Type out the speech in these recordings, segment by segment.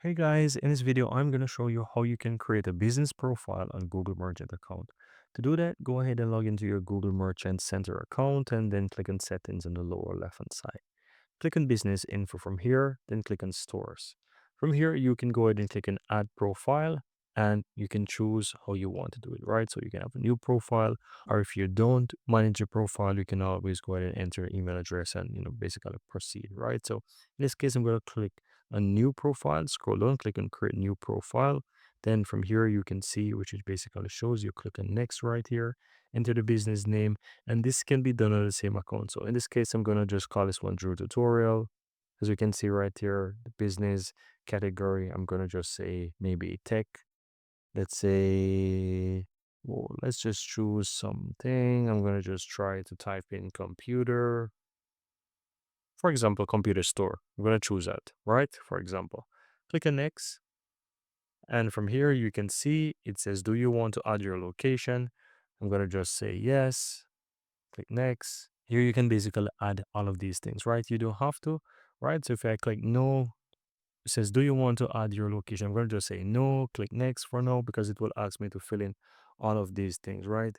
Hey guys, in this video, I'm going to show you how you can create a business profile on Google Merchant account. To do that, go ahead and log into your Google Merchant Center account and then click on settings on the lower left hand side. Click on business info from here, then click on stores. From here, you can go ahead and click on add profile and you can choose how you want to do it, right? So you can have a new profile, or if you don't manage your profile, you can always go ahead and enter your email address and, basically proceed, right? So in this case, I'm going to click on new profile, scroll down, click on create new profile. Then from here, you can see, which it basically shows you click on next right here, enter the business name, and this can be done on the same account. So in this case, I'm going to just call this one Drew Tutorial. As you can see right here, the business category, I'm going to just say maybe tech. Let's say, well, let's just choose something. I'm going to just try to type in computer. For example, computer store. I'm going to choose that, right? For example, click on next. And from here, you can see it says, do you want to add your location? I'm going to just say yes. Click next. Here you can basically add all of these things, right? You don't have to, right? So if I click no, it says, do you want to add your location? I'm going to just say no, click next for now because it will ask me to fill in all of these things, right?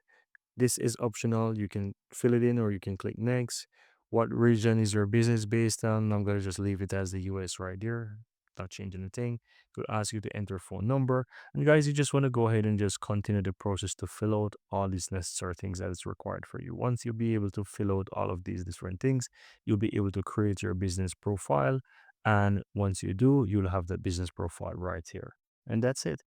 This is optional. You can fill it in or you can click next. What region is your business based on? I'm going to just leave it as the US right here. Not changing anything. It will ask you to enter phone number. And guys, you just want to go ahead and just continue the process to fill out all these necessary things that is required for you. Once you'll be able to fill out all of these different things, you'll be able to create your business profile. And once you do, you'll have the business profile right here. And that's it.